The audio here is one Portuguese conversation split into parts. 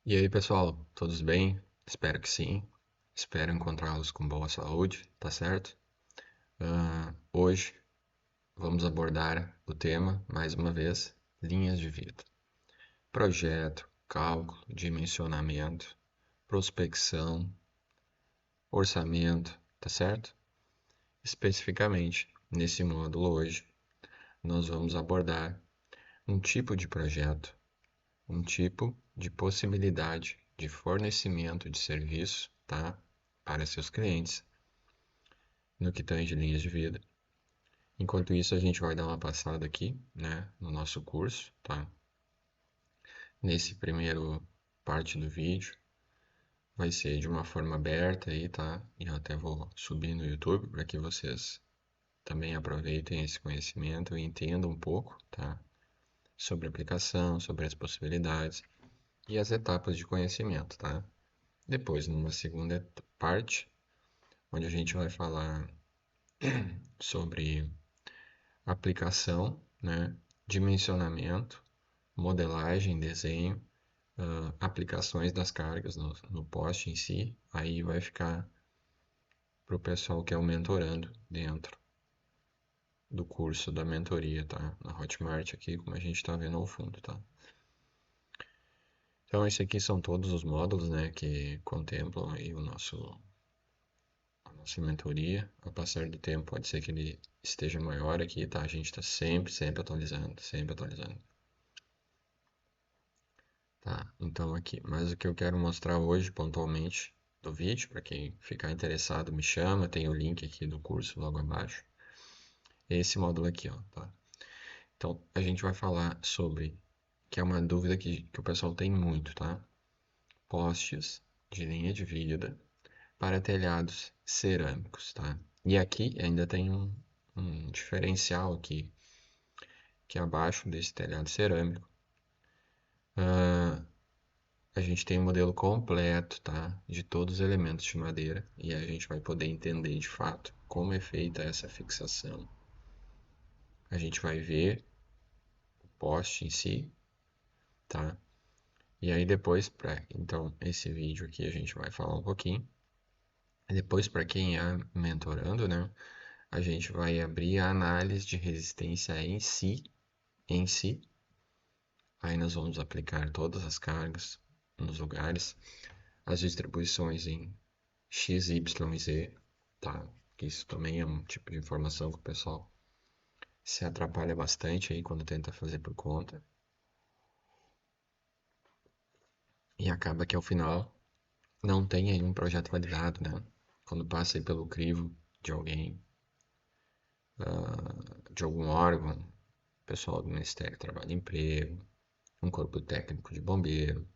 E aí, pessoal, todos bem? Espero que sim. Espero encontrá-los com boa saúde, tá certo? Hoje vamos abordar o tema, mais uma vez, linhas de vida. Projeto, cálculo, dimensionamento, prospecção, orçamento, tá certo? Especificamente, nesse módulo hoje, nós vamos abordar um tipo de projeto, um tipo de possibilidade de fornecimento de serviço, tá? Para seus clientes no que tange linhas de vida. Enquanto isso, a gente vai dar uma passada aqui, né, no nosso curso, tá? Nesse primeiro parte do vídeo, vai ser de uma forma aberta aí, tá? E eu até vou subir no YouTube para que vocês também aproveitem esse conhecimento e entendam um pouco, tá? Sobre a aplicação, sobre as possibilidades e as etapas de conhecimento, tá? Depois, numa segunda parte, onde a gente vai falar sobre aplicação, né, dimensionamento, modelagem, desenho, aplicações das cargas no poste em si, aí vai ficar para o pessoal que é o mentorando dentro do curso da mentoria, tá? Na Hotmart aqui, como a gente está vendo ao fundo, tá? Então, esse aqui são todos os módulos, né, que contemplam aí a nossa mentoria. Ao passar do tempo, pode ser que ele esteja maior aqui, tá? A gente está sempre atualizando, sempre atualizando. Tá, então aqui, mas o que eu quero mostrar hoje pontualmente do vídeo, para quem ficar interessado me chama, tem o link aqui do curso logo abaixo. É esse módulo aqui, ó, tá? Então a gente vai falar sobre, que é uma dúvida que o pessoal tem muito, tá? Postes de linha de vida para telhados cerâmicos, tá? E aqui ainda tem um diferencial aqui, que é abaixo desse telhado cerâmico. A gente tem um modelo completo, tá? De todos os elementos de madeira e a gente vai poder entender de fato como é feita essa fixação. A gente vai ver o poste em si, tá? E aí depois, então esse vídeo aqui a gente vai falar um pouquinho. Depois, para quem é mentorando, né? A gente vai abrir a análise de resistência em si. Aí nós vamos aplicar todas as cargas nos lugares, as distribuições em X, Y e Z, tá? Isso também é um tipo de informação que o pessoal se atrapalha bastante aí quando tenta fazer por conta. E acaba que ao final não tem aí um projeto validado, né? Quando passa aí pelo crivo de alguém, de algum órgão, pessoal do Ministério do Trabalho e Emprego, um corpo técnico de bombeiro,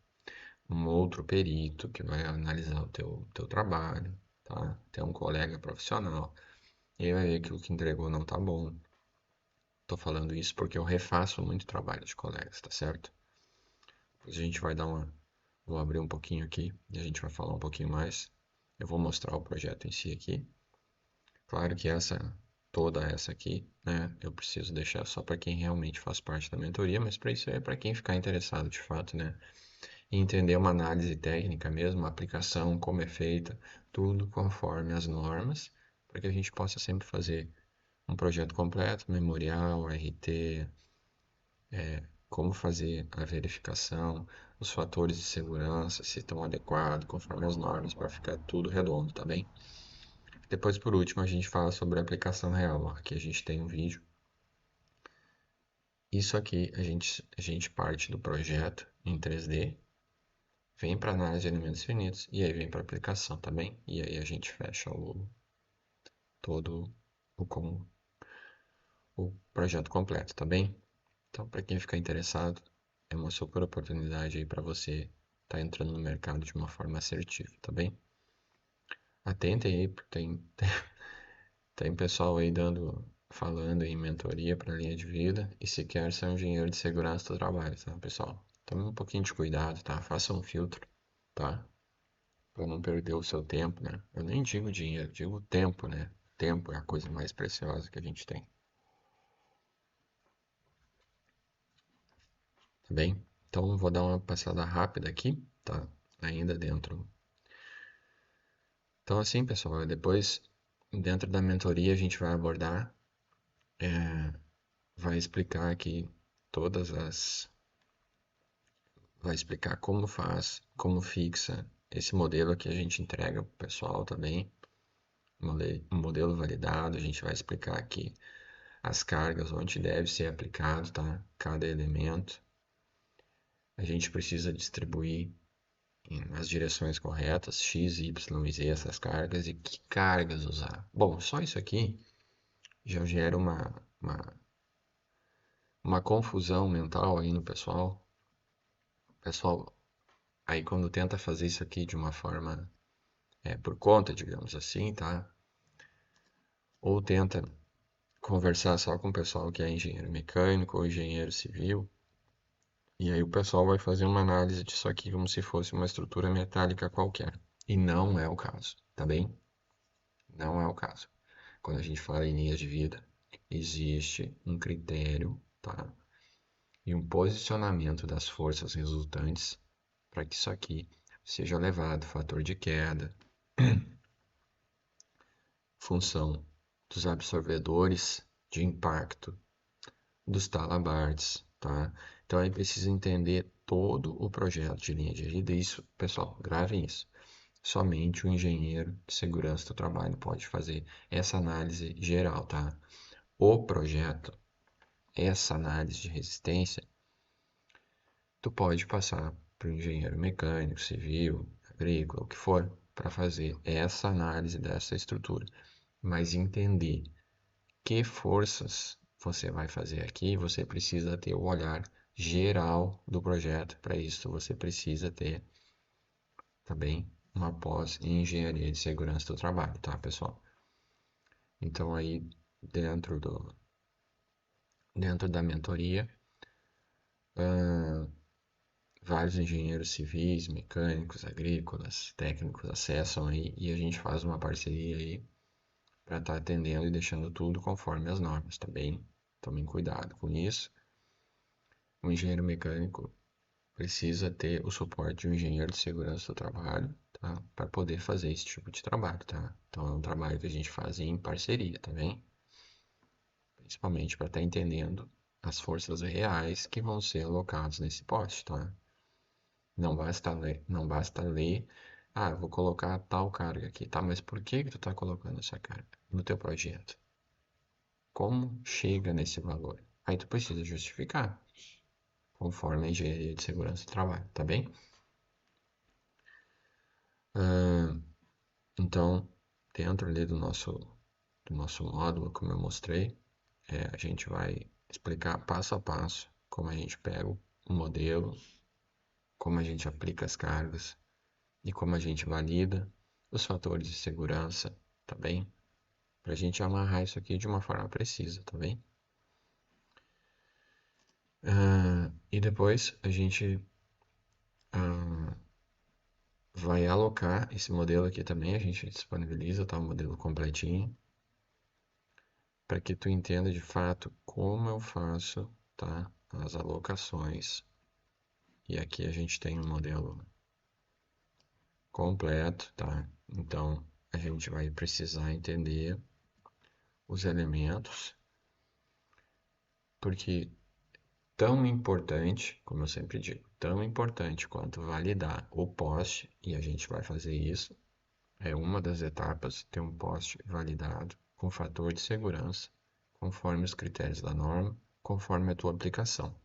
um outro perito que vai analisar o teu trabalho, tá? Tem um colega profissional, e aí vai ver que o que entregou não tá bom. Tô falando isso porque eu refaço muito trabalho de colegas, tá certo? Depois a gente vai dar uma. Vou abrir um pouquinho aqui e a gente vai falar um pouquinho mais. Eu vou mostrar o projeto em si aqui. Claro que toda essa aqui, né, eu preciso deixar só para quem realmente faz parte da mentoria, mas para isso é para quem ficar interessado de fato, né? E entender uma análise técnica mesmo, a aplicação, como é feita, tudo conforme as normas, para que a gente possa sempre fazer um projeto completo, memorial, RT, como fazer a verificação, os fatores de segurança, se estão adequados, conforme as normas, para ficar tudo redondo, tá bem? Depois, por último, a gente fala sobre a aplicação real. Ó. Aqui a gente tem um vídeo. Isso aqui a gente parte do projeto em 3D, vem para análise de elementos finitos e aí vem para aplicação, tá bem? E aí a gente fecha todo o, o projeto completo, tá bem? Então, para quem ficar interessado, é uma super oportunidade aí para você estar entrando no mercado de uma forma assertiva, tá bem? Atentem aí, porque tem pessoal aí falando em mentoria para linha de vida e se quer ser um engenheiro de segurança do trabalho, tá, pessoal? Tome um pouquinho de cuidado, tá? Faça um filtro, tá? Para não perder o seu tempo, né? Eu nem digo dinheiro, digo tempo, né? Tempo é a coisa mais preciosa que a gente tem, tá bem? Então, vou dar uma passada rápida aqui, tá? Ainda dentro. Então, assim, pessoal, depois, dentro da mentoria, a gente vai abordar, vai explicar aqui todas as. Vai explicar como faz, como fixa. Esse modelo aqui a gente entrega para o pessoal também, um modelo validado. A gente vai explicar aqui as cargas, onde deve ser aplicado, tá? Cada elemento. A gente precisa distribuir nas direções corretas, x, y e z, essas cargas, e que cargas usar. Bom, só isso aqui já gera uma confusão mental aí no pessoal. O pessoal, aí quando tenta fazer isso aqui de uma forma por conta, digamos assim, tá? Ou tenta conversar só com o pessoal que é engenheiro mecânico ou engenheiro civil, e aí o pessoal vai fazer uma análise disso aqui como se fosse uma estrutura metálica qualquer. E não é o caso, tá bem? Não é o caso. Quando a gente fala em linhas de vida, existe um critério, tá? E um posicionamento das forças resultantes para que isso aqui seja levado, fator de queda, função dos absorvedores de impacto, dos talabartes, tá? Então aí precisa entender todo o projeto de linha de vida. Isso, pessoal, gravem isso. Somente o engenheiro de segurança do trabalho pode fazer essa análise geral, tá? O projeto, essa análise de resistência, tu pode passar para o engenheiro mecânico, civil, agrícola, o que for, para fazer essa análise dessa estrutura. Mas entender que forças você vai fazer aqui, você precisa ter o olhar geral do projeto. Para isso, você precisa ter também uma pós em engenharia de segurança do trabalho, tá, pessoal? Então, aí, dentro dentro da mentoria, vários engenheiros civis, mecânicos, agrícolas, técnicos acessam aí e a gente faz uma parceria aí para estar atendendo e deixando tudo conforme as normas, tá bem? Tomem cuidado com isso. O engenheiro mecânico precisa ter o suporte de um engenheiro de segurança do trabalho, tá? Para poder fazer esse tipo de trabalho, tá? Então é um trabalho que a gente faz em parceria, tá bem? Principalmente para estar entendendo as forças reais que vão ser alocadas nesse poste, tá? Não basta ler, ah, vou colocar tal carga aqui, tá? Mas por que que tu tá colocando essa carga no teu projeto? Como chega nesse valor? Aí tu precisa justificar, conforme a engenharia de segurança do trabalho, tá bem? Então, dentro ali do nosso módulo, como eu mostrei, a gente vai explicar passo a passo como a gente pega o modelo, como a gente aplica as cargas e como a gente valida os fatores de segurança, tá bem? Para a gente amarrar isso aqui de uma forma precisa, tá bem? E depois a gente vai alocar esse modelo aqui também, a gente disponibiliza, tá? O modelo completinho, para que tu entenda de fato como eu faço, tá? As alocações. E aqui a gente tem um modelo completo, tá? Então a gente vai precisar entender os elementos, porque tão importante, como eu sempre digo, tão importante quanto validar o poste, e a gente vai fazer isso, é uma das etapas, ter um poste validado com fator de segurança, conforme os critérios da norma, conforme a tua aplicação,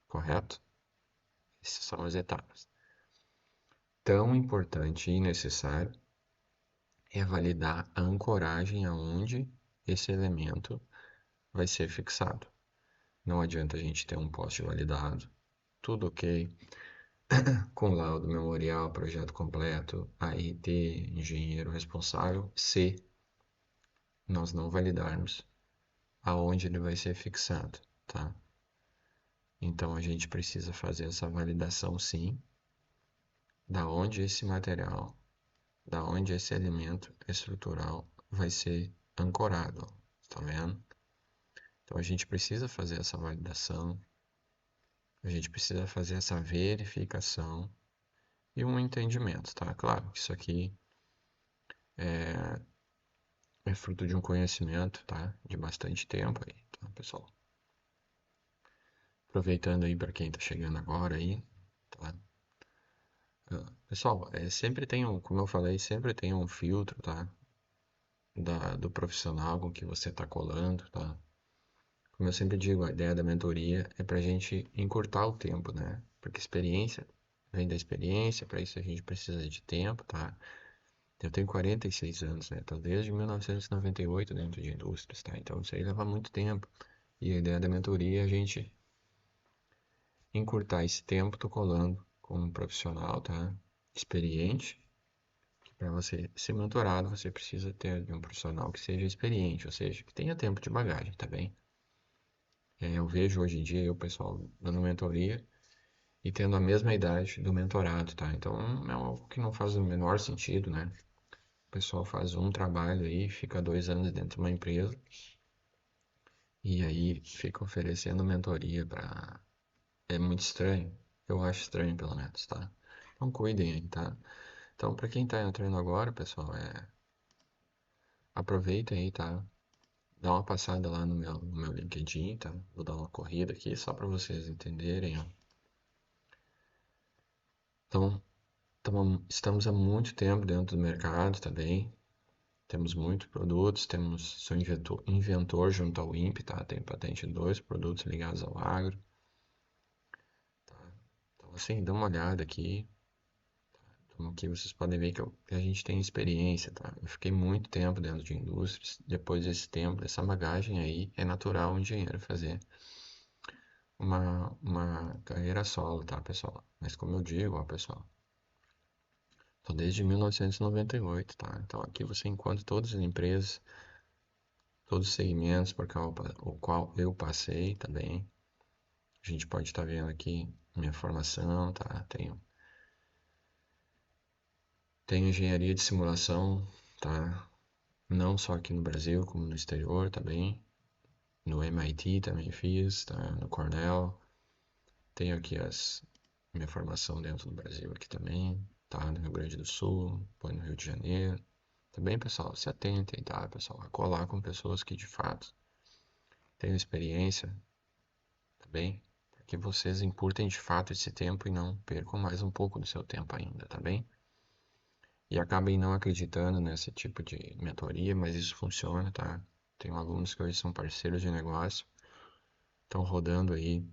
correto? Essas são as etapas. Tão importante e necessário é validar a ancoragem aonde esse elemento vai ser fixado. Não adianta a gente ter um poste validado, tudo ok, com laudo memorial, projeto completo, ART, engenheiro responsável, se nós não validarmos aonde ele vai ser fixado, tá? Então a gente precisa fazer essa validação sim, da onde esse material, da onde esse elemento estrutural vai ser ancorado, tá vendo? Então a gente precisa fazer essa validação, a gente precisa fazer essa verificação, e um entendimento, tá? Claro que isso aqui é fruto de um conhecimento, tá? De bastante tempo aí, tá, pessoal? Aproveitando aí para quem tá chegando agora aí, tá? Pessoal, sempre tem um, como eu falei, sempre tem um filtro, tá? Do profissional com que você tá colando, tá? Como eu sempre digo, a ideia da mentoria é para a gente encurtar o tempo, né? Porque experiência vem da experiência, para isso a gente precisa de tempo, tá? Eu tenho 46 anos, né? Tô desde 1998 dentro de indústrias, tá? Então isso aí leva muito tempo. E a ideia da mentoria é a gente encurtar esse tempo, tô colando com um profissional, tá? Experiente. Para você ser mentorado, você precisa ter um profissional que seja experiente, ou seja, que tenha tempo de bagagem, tá bem? Eu vejo hoje em dia o pessoal dando mentoria e tendo a mesma idade do mentorado, tá? Então é algo que não faz o menor sentido, né? O pessoal faz um trabalho aí, fica 2 anos dentro de uma empresa e aí fica oferecendo mentoria para. É muito estranho. Eu acho estranho, pelo menos, tá? Então cuidem aí, tá? Então, para quem tá entrando agora, pessoal, aproveita aí, tá? Dá uma passada lá no meu LinkedIn, tá? Vou dar uma corrida aqui só para vocês entenderem, ó. Então, estamos há muito tempo dentro do mercado também. Temos muitos produtos, sou inventor junto ao INPE, tá? Tenho patente de 2 produtos ligados ao agro. Então, assim, dá uma olhada aqui. Então, aqui vocês podem ver que a gente tem experiência, tá? Eu fiquei muito tempo dentro de indústrias. Depois desse tempo, dessa bagagem aí, é natural um engenheiro fazer uma carreira solo, tá, pessoal? Mas como eu digo, ó, pessoal, tô desde 1998, tá? Então aqui você encontra todas as empresas, todos os segmentos por o qual eu passei também. A gente pode estar vendo aqui minha formação, tá? Tenho engenharia de simulação, tá? Não só aqui no Brasil, como no exterior também. No MIT também fiz, tá? No Cornell. Tenho aqui minha formação dentro do Brasil aqui também, tá? No Rio Grande do Sul, no Rio de Janeiro. Também, pessoal, se atentem, tá, pessoal? A colar com pessoas que de fato tenham experiência, tá bem? Para que vocês encurtem de fato esse tempo e não percam mais um pouco do seu tempo ainda, tá bem? E acabem não acreditando nesse tipo de mentoria, mas isso funciona, tá? Tenho alunos que hoje são parceiros de negócio, estão rodando aí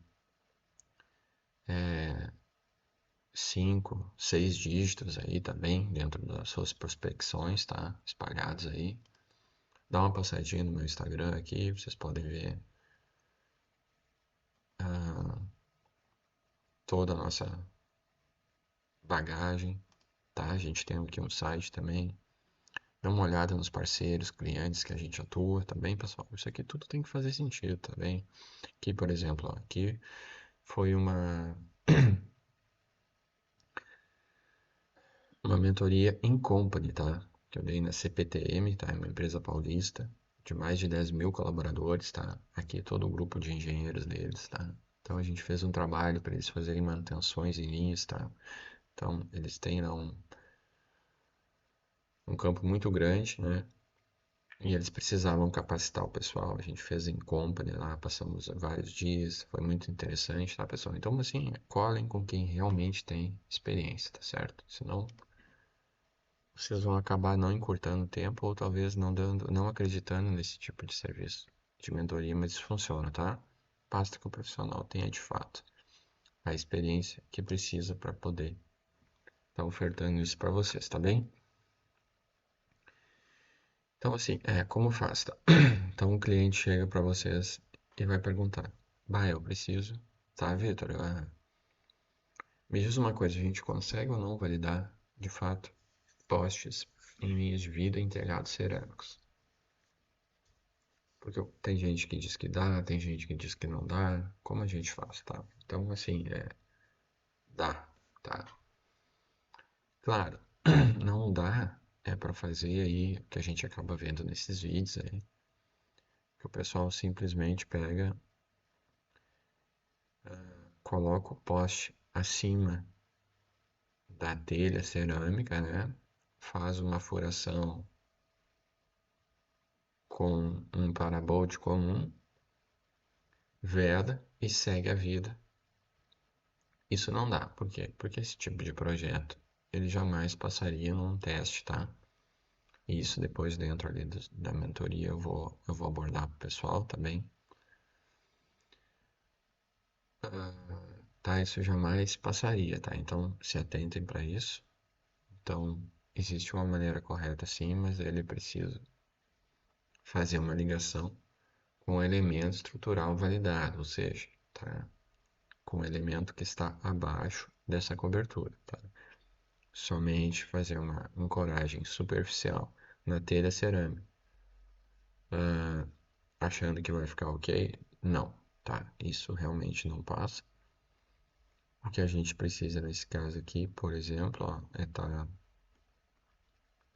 5, 6 dígitos aí também dentro das suas prospecções, tá? Espalhados aí. Dá uma passadinha no meu Instagram aqui, vocês podem ver toda a nossa bagagem, tá? A gente tem aqui um site também. Dá uma olhada nos parceiros, clientes que a gente atua também, pessoal. Isso aqui tudo tem que fazer sentido, tá bem? Aqui, por exemplo, ó, aqui foi uma mentoria em company, tá? Que eu dei na CPTM, tá? É uma empresa paulista de mais de 10 mil colaboradores, tá? Aqui todo o grupo de engenheiros deles, tá? Então a gente fez um trabalho para eles fazerem manutenções em linhas, tá? Então eles têm lá um campo muito grande, né? E eles precisavam capacitar o pessoal. A gente fez em company lá, passamos vários dias, foi muito interessante, tá, pessoal? Então, assim, colhem com quem realmente tem experiência, tá certo? Senão vocês vão acabar não encurtando o tempo ou talvez não acreditando nesse tipo de serviço de mentoria, mas isso funciona, tá? Basta que o profissional tenha de fato a experiência que precisa para poder estar ofertando isso para vocês, tá bem? Então, assim, como faz, tá? Então, o cliente chega para vocês e vai perguntar: Bah, eu preciso, tá, Vitor? Me diz uma coisa, a gente consegue ou não validar, de fato, postes em linhas de vida em telhados cerâmicos? Porque tem gente que diz que dá, tem gente que diz que não dá. Como a gente faz, tá? Então, assim, dá, tá? Claro, não dá para fazer aí o que a gente acaba vendo nesses vídeos aí, que o pessoal simplesmente pega, coloca o poste acima da telha cerâmica, né? Faz uma furação com um parabolt comum, veda e segue a vida. Isso não dá. Por quê? Porque esse tipo de projeto ele jamais passaria num teste, tá? E isso depois dentro ali da mentoria eu vou abordar pro pessoal também. Tá? Isso jamais passaria, tá? Então se atentem para isso. Então existe uma maneira correta sim, mas ele precisa fazer uma ligação com o elemento estrutural validado, ou seja, tá? Com o elemento que está abaixo dessa cobertura, tá? Somente fazer uma ancoragem superficial na telha cerâmica, achando que vai ficar ok, não, tá? Isso realmente não passa. O que a gente precisa nesse caso aqui, por exemplo, ó, é estar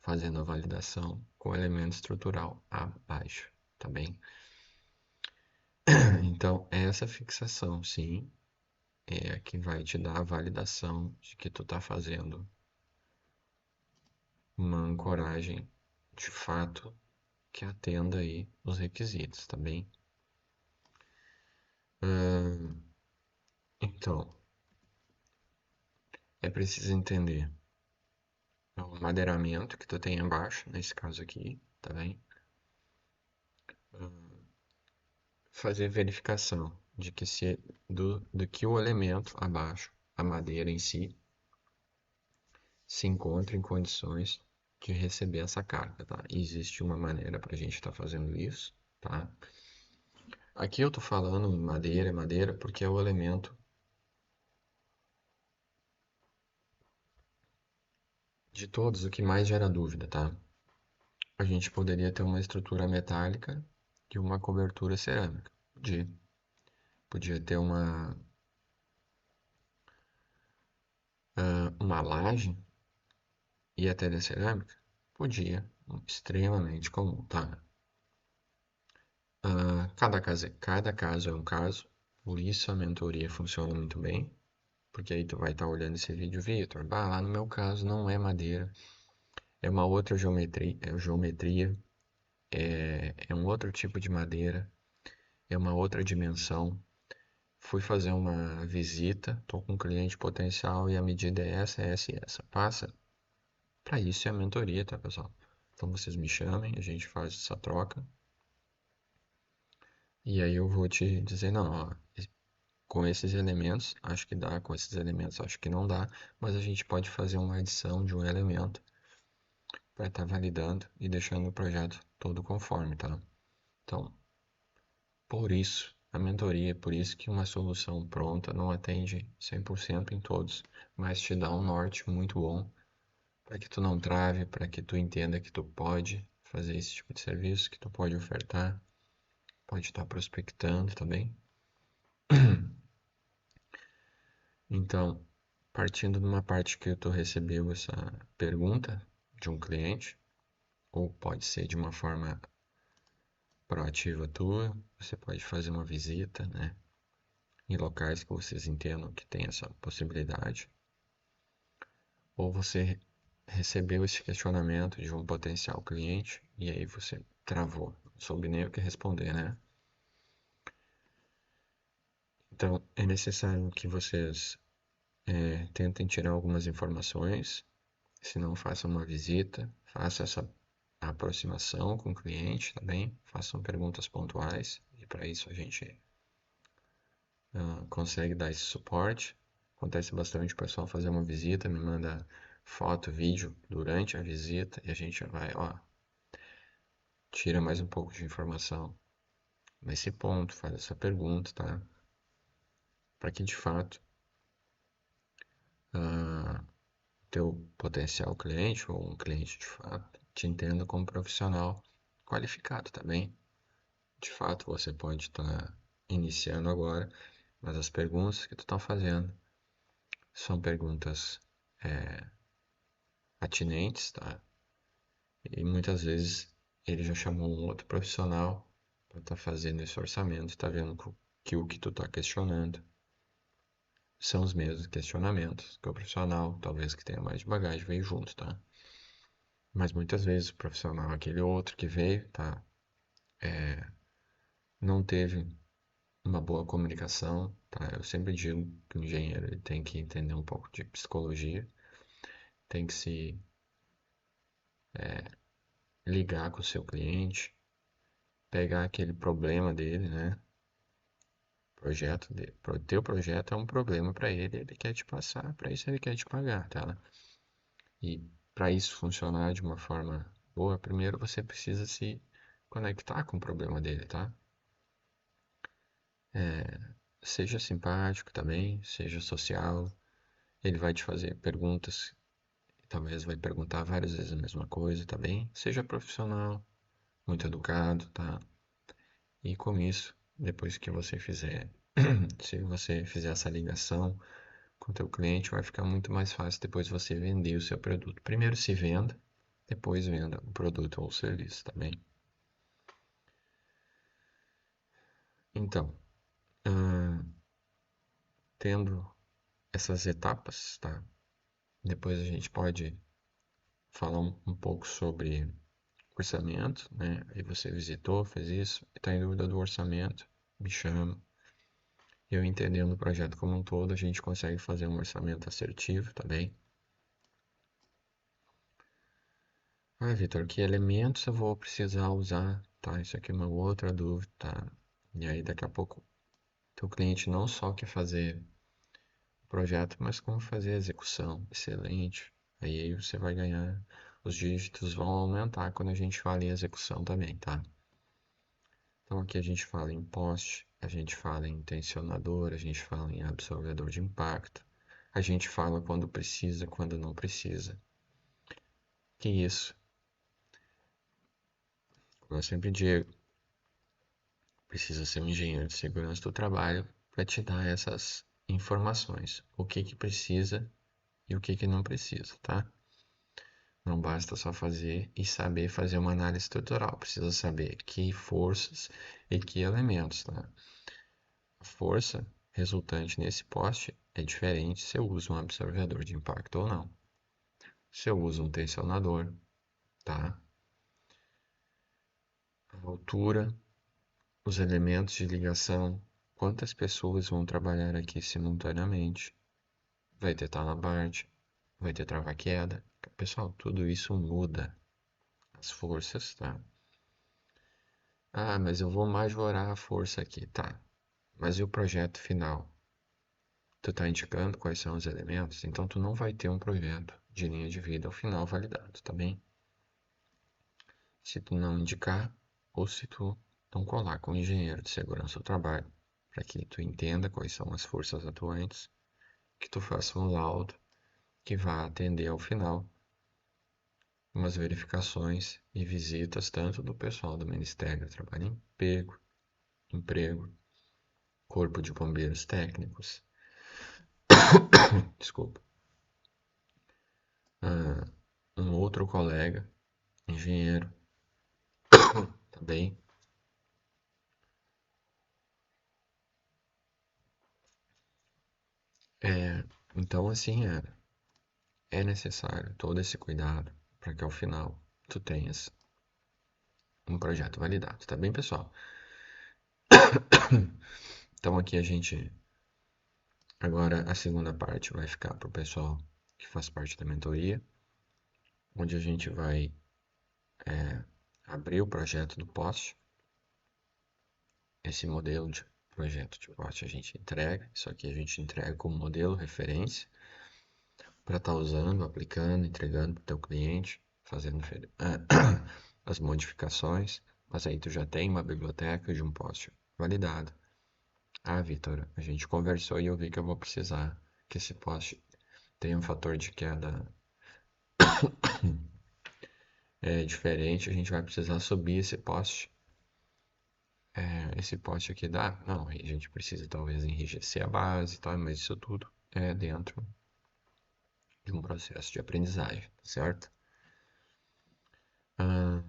fazendo a validação com o elemento estrutural abaixo, tá bem? Então, essa fixação, sim, é a que vai te dar a validação de que tu está fazendo uma ancoragem de fato que atenda aí os requisitos, tá bem? Então, é preciso entender o madeiramento que tu tem embaixo, nesse caso aqui, tá bem? Fazer verificação de que se do que o elemento abaixo, a madeira em si, se encontra em condições de receber essa carga, tá? E existe uma maneira para a gente estar fazendo isso, tá? Aqui eu tô falando madeira, porque é o elemento de todos o que mais gera dúvida, tá? A gente poderia ter uma estrutura metálica e uma cobertura cerâmica. Podia ter uma laje e a telha cerâmica? Podia, extremamente comum, tá? Cada caso é um caso, por isso a mentoria funciona muito bem, porque aí tu vai estar olhando esse vídeo, Vitor, bah, lá no meu caso não é madeira, é uma outra geometria, é um outro tipo de madeira, é uma outra dimensão. Fui fazer uma visita, estou com um cliente potencial e a medida é essa e essa. Passa? Para isso é a mentoria, tá, pessoal? Então vocês me chamem, a gente faz essa troca. E aí eu vou te dizer, não, ó, com esses elementos acho que dá, com esses elementos acho que não dá, mas a gente pode fazer uma adição de um elemento para estar validando e deixando o projeto todo conforme, tá? Então, por isso, a mentoria, por isso que uma solução pronta não atende 100% em todos, mas te dá um norte muito bom para que tu não trave, para que tu entenda que tu pode fazer esse tipo de serviço, que tu pode ofertar, pode estar prospectando também. Então, partindo de uma parte que tu recebeu essa pergunta de um cliente, ou pode ser de uma forma proativa tua, você pode fazer uma visita, né, em locais que vocês entendam que tem essa possibilidade, ou você recebeu esse questionamento de um potencial cliente e aí você travou, não soube nem o que responder, né? Então, é necessário que vocês tentem tirar algumas informações, se não façam uma visita, façam essa aproximação com o cliente também, façam perguntas pontuais e para isso a gente consegue dar esse suporte. Acontece bastante o pessoal fazer uma visita, me manda foto, vídeo durante a visita e a gente vai, ó, tira mais um pouco de informação nesse ponto, faz essa pergunta, tá? Para que de fato ah, teu potencial cliente ou um cliente de fato te entenda como profissional qualificado também. De fato, você pode estar iniciando agora, mas as perguntas que tu está fazendo são perguntas atinentes, tá? E muitas vezes ele já chamou um outro profissional para estar fazendo esse orçamento, está vendo que o que tu está questionando são os mesmos questionamentos que o profissional, talvez que tenha mais de bagagem, veio junto, tá? Mas muitas vezes o profissional, aquele outro que veio, tá? Não teve uma boa comunicação, tá? Eu sempre digo que o engenheiro ele tem que entender um pouco de psicologia, tem que se ligar com o seu cliente, pegar aquele problema dele, né? Projeto dele. Teu projeto é um problema para ele, ele quer te passar, para isso ele quer te pagar, tá? E para isso funcionar de uma forma boa, primeiro você precisa se conectar com o problema dele, tá? Seja simpático também, seja social. Ele vai te fazer perguntas, talvez vai perguntar várias vezes a mesma coisa, tá bem? Seja profissional, muito educado, tá? E com isso, depois que você fizer, se você fizer essa ligação com o teu cliente, vai ficar muito mais fácil depois você vender o seu produto. Primeiro se venda, depois venda o produto ou o serviço, tá bem? Então, ah, tendo essas etapas, tá? Depois a gente pode falar um pouco sobre orçamento, né? Aí você visitou, fez isso, está em dúvida do orçamento, me chama. Eu entendendo o projeto como um todo, a gente consegue fazer um orçamento assertivo, tá bem? Ah, Vitor, que elementos eu vou precisar usar? Tá, isso aqui é uma outra dúvida, tá? E aí daqui a pouco teu cliente não só quer fazer o projeto, mas como fazer a execução. Excelente. Aí você vai ganhar, os dígitos vão aumentar quando a gente fala em execução também, tá? Então aqui a gente fala em poste, a gente fala em tensionador, a gente fala em absorvedor de impacto, a gente fala quando precisa, quando não precisa. Que isso? Como eu sempre digo, precisa ser um engenheiro de segurança do trabalho para te dar essas informações. O que que precisa e o que que não precisa, tá? Não basta só fazer e saber fazer uma análise estrutural, precisa saber que forças e que elementos, tá? A força resultante nesse poste é diferente se eu uso um absorvedor de impacto ou não. Se eu uso um tensionador, tá? A altura, os elementos de ligação, quantas pessoas vão trabalhar aqui simultaneamente, vai ter talabarte, vai ter trava-queda. Pessoal, tudo isso muda as forças, tá? Ah, mas eu vou majorar a força aqui, tá? Mas e o projeto final? Tu tá indicando quais são os elementos? Então tu não vai ter um projeto de linha de vida ao final validado, tá bem? Se tu não indicar ou se tu não colar com o engenheiro de segurança do trabalho, para que tu entenda quais são as forças atuantes, que tu faça um laudo que vá atender ao final umas verificações e visitas tanto do pessoal do Ministério do Trabalho e Emprego, Corpo de Bombeiros Técnicos, desculpa, um outro colega, engenheiro, também. Então, assim, é necessário todo esse cuidado para que ao final tu tenhas um projeto validado, tá bem, pessoal? Então, aqui a gente, agora a segunda parte vai ficar para o pessoal que faz parte da mentoria, onde a gente vai abrir o projeto do poste. Esse modelo de projeto de poste a gente entrega, isso aqui a gente entrega como modelo referência para estar usando, aplicando, entregando para o teu cliente, fazendo as modificações, mas aí tu já tem uma biblioteca de um poste validado. Ah, Vitor, a gente conversou e eu vi que eu vou precisar que esse poste tenha um fator de queda diferente, a gente vai precisar subir esse poste. Esse poste aqui dá? Não, a gente precisa talvez enrijecer a base e tal, mas isso tudo é dentro de um processo de aprendizagem, certo? Ah,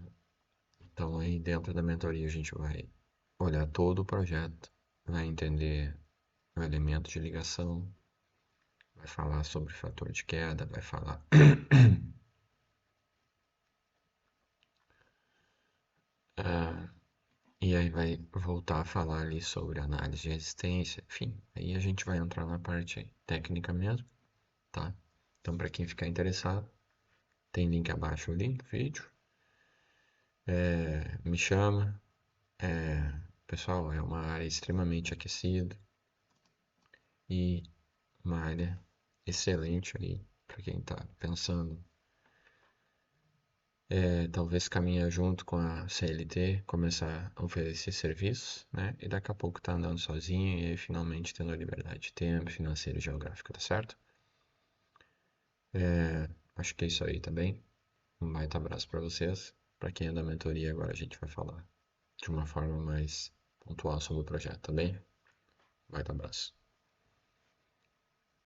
então aí dentro da mentoria a gente vai olhar todo o projeto, vai entender o elemento de ligação, vai falar sobre fator de queda, vai falar. Ah, e aí vai voltar a falar ali sobre análise de resistência, enfim, aí a gente vai entrar na parte técnica mesmo, tá? Então, para quem ficar interessado, tem link abaixo ali do vídeo. Me chama. Pessoal, é uma área extremamente aquecida e uma área excelente aí para quem está pensando. Talvez caminhar junto com a CLT, começar a oferecer serviços, né? E daqui a pouco tá andando sozinho e aí finalmente tendo a liberdade de tempo, financeiro e geográfico, tá certo? Acho que é isso aí, tá bem? Um baita abraço para vocês. Para quem é da mentoria, agora a gente vai falar de uma forma mais pontual sobre o projeto, tá bem? Baita abraço.